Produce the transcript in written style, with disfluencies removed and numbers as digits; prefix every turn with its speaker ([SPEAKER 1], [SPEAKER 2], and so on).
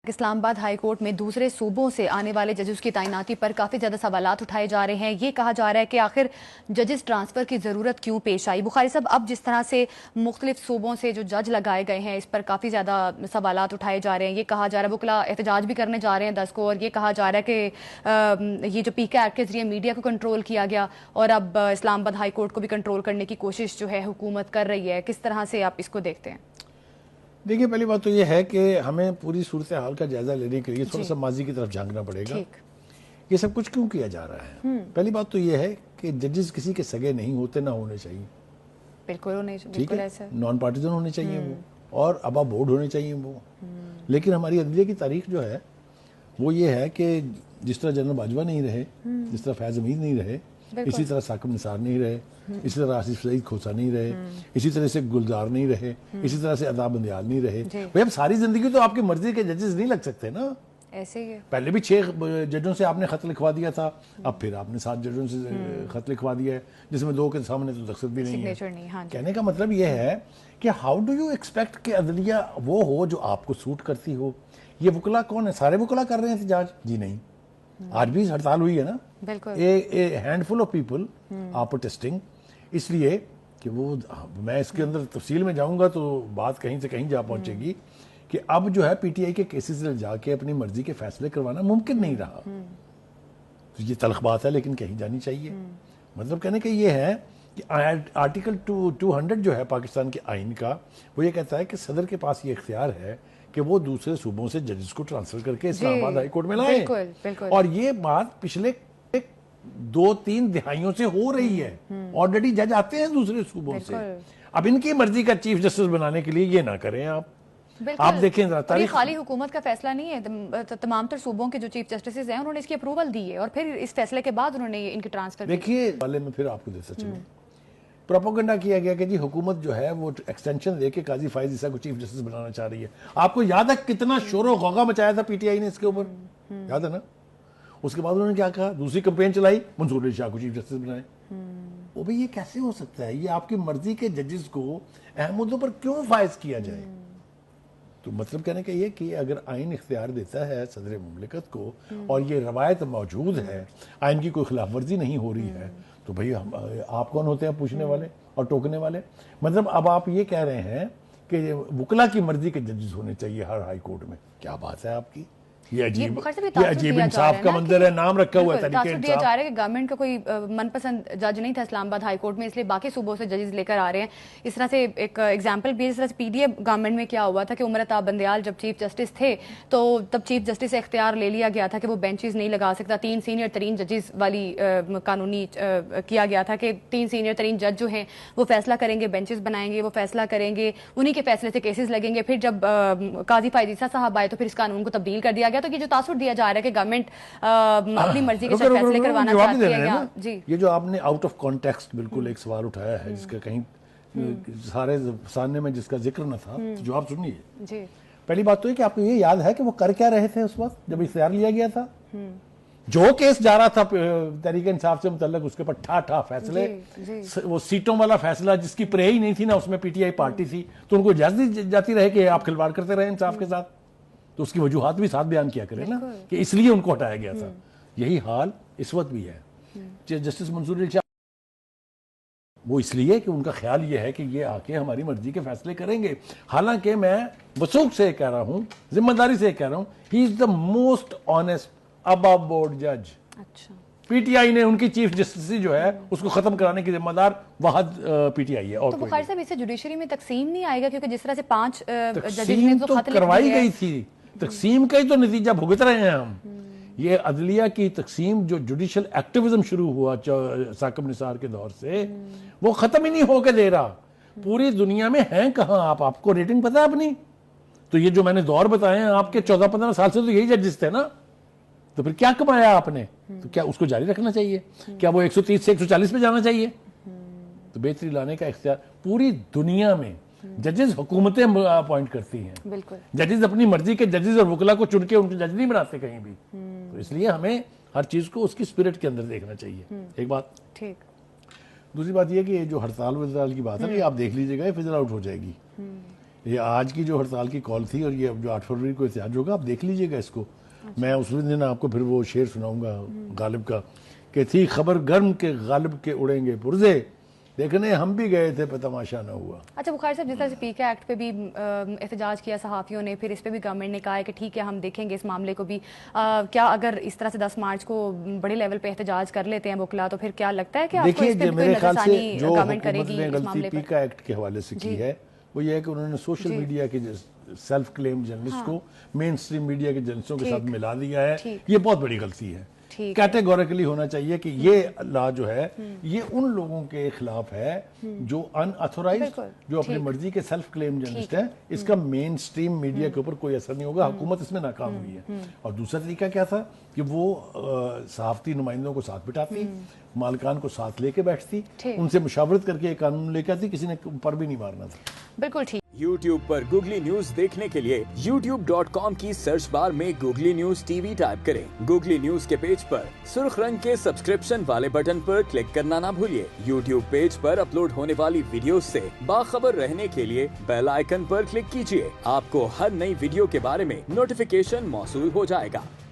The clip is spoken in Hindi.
[SPEAKER 1] इस्लामाबाद हाई कोर्ट में दूसरे सूबों से आने वाले जजेस की तैनाती पर काफ़ी ज़्यादा सवालात उठाए जा रहे हैं। ये कहा जा रहा है कि आखिर जजेस ट्रांसफ़र की ज़रूरत क्यों पेश आई। बुखारी साहब, अब जिस तरह से मुख्तलिफ सूबों से जो जज लगाए गए हैं, इस पर काफ़ी ज़्यादा सवालात उठाए जा रहे हैं। ये कहा जा रहा है, वकला एहतजाज भी करने जा रहे हैं 10 को, और ये कहा जा रहा है कि ये जो पीके एक्ट के जरिए मीडिया को कंट्रोल किया गया और अब इस्लामाबाद हाई कोर्ट को भी कंट्रोल करने की कोशिश जो है हुकूमत कर रही है। किस तरह से आप इसको देखते हैं?
[SPEAKER 2] देखिए, पहली बात तो ये है कि हमें पूरी सूरत हाल का जायजा लेने के लिए थोड़ा सा माजी की तरफ झांकना पड़ेगा। ये सब कुछ क्यों किया जा रहा है? पहली बात तो ये है कि जजेस किसी के सगे नहीं होते, ना होने चाहिए।
[SPEAKER 1] बिल्कुल नहीं,
[SPEAKER 2] ठीक है, नॉन पार्टिजन होने चाहिए वो, और अबा बोर्ड होने चाहिए वो। लेकिन हमारी अदलिया की तारीख जो है वो ये है कि जिस तरह जनरल बाजवा नहीं रहे, जिस तरह फैज़ हमीद नहीं रहे, इसी तरह साकिब निसार नहीं रहे, इसी तरह आसिफ सईद खोसा नहीं रहे, इसी तरह से गुलजार नहीं रहे, इसी तरह से अदाब बंदियाल नहीं रहे। भाई अब सारी जिंदगी तो आपकी मर्जी के जजेस नहीं लग सकते ना।
[SPEAKER 1] ऐसे ही है। पहले
[SPEAKER 2] भी 6 जजों से आपने खत लिखवा दिया था, अब फिर आपने 7 जजों से खत लिखवा दिया है, जिसमें 2 के सामने तो दस्तखत भी नहीं है।
[SPEAKER 1] हाँ,
[SPEAKER 2] कहने का मतलब यह है कि हाउ डू यू एक्सपेक्ट कि अदलिया वो हो जो आपको सूट करती हो। ये वकला कौन है? सारे वकला कर रहे हैं एहतजाज? जी नहीं, आज भी हड़ताल हुई है ना। A handful of people are protesting, इसलिए कि वो, मैं इसके अंदर तफसील में जाऊंगा तो बात कहीं से कहीं जा पहुंचेगी कि अब जो है पीटीआई के केसेस में जाके अपनी मर्जी के फैसले करवाना मुमकिन नहीं रहा। तो ये तल्ख बात है, लेकिन कहीं जानी चाहिए। मतलब कहने का ये है कि आर्टिकल 200 जो है पाकिस्तान के आइन का, वो ये कहता है कि सदर के पास ये इख्तियार है कि वो दूसरे सूबों से जजेस को ट्रांसफर करके इस्लामाबाद हाई कोर्ट में लाए। और ये बात पिछले 2-3 दिहाइयों से हो रही है। ऑलरेडी जज आते हैं दूसरे सूबों से। अब इनकी मर्जी का चीफ जस्टिस बनाने के लिए ये ना करें आप देखें
[SPEAKER 1] ये खाली हुकूमत का फैसला नहीं है। तमाम तर सूबों के जो चीफ जस्टिस हैं उन्होंने इसकी अप्रूवल दी है और फिर इस फैसले के बाद उन्होंने इनकी ट्रांसफर।
[SPEAKER 2] देखिए वाले में फिर आपको देता चलूं, प्रोपेगेंडा किया गया कि जी हुकूमत जो है वो एक्सटेंशन देके काजी फाइज ईसा को चीफ जस्टिस बनाना चाह रही है। आपको याद है कितना शोर गौगा मचाया था पीटीआई ने इसके ऊपर? याद है ना? उसके बाद उन्होंने क्या कहा? दूसरी कैंपेन चलाई, मंसूर अली शाह को चीफ जस्टिस बनाए। वो भी ये कैसे हो सकता है? ये आपकी मर्जी के जजेस को अहम मुद्दों पर क्यों फायज किया जाए? तो मतलब कहने का ये कि अगर आइन इख्तियार देता है सदर मुमलिकत को और ये रवायत मौजूद है, आइन की कोई खिलाफ वर्जी नहीं हो रही है, तो भाई आप कौन होते हैं पूछने वाले और टोकने वाले? मतलब अब आप ये कह रहे हैं कि वकला की मर्जी के जजेस होने चाहिए हर हाई कोर्ट में। क्या बात है आपकी? ये अजीब इंसाफ का मंजर है, नाम रखा हुआ है तरीके
[SPEAKER 1] दिया जा रहा है कि गवर्नमेंट का कोई मनपसंद जज नहीं था इस्लामाबाद हाई कोर्ट में, इसलिए बाकी सूबों से जजेस लेकर आ रहे हैं। इस तरह से एक एग्जांपल भी, इस तरह से पीडीए गवर्नमेंट में क्या हुआ था कि उमर अताब बंदियाल जब चीफ जस्टिस थे तो तब चीफ जस्टिस से इख्तियार ले लिया गया था कि वो बेंचेस नहीं लगा सकता। 3 सीनियर तरीन जजेस वाली कानूनी किया गया था कि 3 सीनियर तरीन जज जो हैं वो फैसला करेंगे, बेंचेस बनाएंगे, वो फैसला करेंगे, उन्हीं के फैसले से केसेस लगेंगे। फिर जब काजी फाइज ईसा साहब आए तो फिर इस कानून को तब्दील कर दिया गया। तो ये जो तासुर दिया जा रहा है कि गवर्नमेंट अपनी मर्जी के साथ फैसले करवाना चाहती है जी।
[SPEAKER 2] ये जो आपने आउट ऑफ कॉन्टेक्स्ट बिल्कुल एक सवाल उठाया है जिसका कहीं सारे सामने में जिसका जिक्र न था, तो जवाब सुनिए जी। पहली बात तो ये कि आपको ये याद है कि वो कर क्या रहे थे उस वक्त जब इख्तियार लिया गया था? जो केस जा रहा था तहरीक इंसाफ से मुतल्लक, उसके ऊपर ठा फैसले, वो सीटों वाला फैसला जिसकी प्रे ही नहीं थी ना, उसमें पीटीआई पार्टी थी, तो उनको इजाजत दी जाती रहे कि आप खिलवाड़ करते रहे इंसाफ के साथ। तो उसकी वजूहात भी साथ बयान किया करें ना कि इसलिए उनको हटाया गया था। यही हाल इस वक्त भी है। जस्टिस मंसूर अली शाह वो इसलिए कि उनका ख्याल ये है कि ये आके हमारी मर्जी के फैसले करेंगे। हालांकि मैं वसूख से कह रहा हूं, जिम्मेदारी से कह रहा हूं, he is the most honest above board जज।
[SPEAKER 1] अच्छा,
[SPEAKER 2] पीटीआई ने उनकी चीफ जस्टिस जो है उसको खत्म कराने की जिम्मेदार वहाद पीटीआई है। और
[SPEAKER 1] तो बुखारी साहब, इससे जुडिशरी में तकसीम नहीं आएगा? क्योंकि जिस तरह से 5
[SPEAKER 2] जजेस ने तो खत करवाई गई थी, तकसीम का ही तो नतीजा भुगत रहे हैं हम। ये अदलिया की तकसीम जो जुडिशल एक्टिविज्म शुरू हुआ साकिब निसार के दौर से, वो खत्म ही नहीं होकर दे रहा। पूरी दुनिया में है कहां आपको रेटिंग पता है अपनी? तो ये जो मैंने दौर बताए हैं आपके 14-15 साल से तो यही जजेस थे ना, तो फिर क्या कमाया आपने? तो क्या उसको जारी रखना चाहिए? क्या वो 130 से 140 पे जाना चाहिए? तो बेहतरी लाने का इख्तियार पूरी दुनिया में जजेस हुकूमतें अपॉइंट करती हैं।
[SPEAKER 1] बिल्कुल,
[SPEAKER 2] जजेस अपनी मर्जी के जजेस और वकला को चुन के उनको जज नहीं बनाते कहीं भी। तो इसलिए हमें हर चीज को उसकी स्पिरिट के अंदर देखना चाहिए। एक बात
[SPEAKER 1] ठीक।
[SPEAKER 2] दूसरी बात यह कि जो हड़ताल वड़ताल की बात है ना, आप देख लीजिएगा, फिजल आउट हो जाएगी। ये आज की जो हड़ताल की कॉल थी और ये जो 8 फरवरी को एहतजाज होगा, आप देख लीजिएगा इसको। मैं उस दिन आपको फिर वो शेर सुनाऊंगा गालिब का कि थी खबर गर्म के गालिब के उड़ेंगे पुर्जे, देखने हम भी गए थे पर तमाशा न हुआ।
[SPEAKER 1] अच्छा बुखारी साहब, जिस तरह से पीके एक्ट पे भी एहतजाज किया सहाफ़ियों ने, फिर इस पे भी गवर्नमेंट ने कहा है कि ठीक है हम देखेंगे इस मामले को भी। क्या अगर इस तरह से 10 मार्च को बड़े लेवल पे एहतजाज कर लेते हैं वुकला, तो फिर क्या लगता है कि आपको इस पे
[SPEAKER 2] मेरे ख्याल से जो
[SPEAKER 1] गवर्नमेंट करेगी इस मामले पे?
[SPEAKER 2] पीका एक्ट के हवाले से की है वो ये है कि उन्होंने सोशल मीडिया के सेल्फ क्लेम जर्नलिस्ट को मेन स्ट्रीम मीडिया के जर्नलिस्टों के साथ मिला दिया है। ये बहुत बड़ी गलती है। कैटेगोरिकली होना चाहिए कि ये लॉ जो है ये उन लोगों के खिलाफ है जो अनऑथोराइज्ड, जो अपनी मर्जी के सेल्फ क्लेम जर्नलिस्ट हैं। इसका मेन स्ट्रीम मीडिया के ऊपर कोई असर नहीं होगा। हुकूमत इसमें नाकाम हुई है। और दूसरा तरीका क्या था कि वो सहाफती नुमाइंदों को साथ बिठाती, मालिकान को साथ लेके बैठती, उनसे मुशावरत करके एक कानून लेके आती, किसी ने ऊपर भी नहीं मारना था।
[SPEAKER 1] बिल्कुल ठीक।
[SPEAKER 3] YouTube पर गूगली न्यूज देखने के लिए youtube.com की सर्च बार में गूगली न्यूज टीवी टाइप करें। गूगली न्यूज के पेज पर सुर्ख रंग के सब्सक्रिप्शन वाले बटन पर क्लिक करना ना भूलिए। YouTube पेज पर अपलोड होने वाली वीडियो से बाखबर रहने के लिए बेल आइकन पर क्लिक कीजिए। आपको हर नई वीडियो के बारे में नोटिफिकेशन मौसूल हो जाएगा।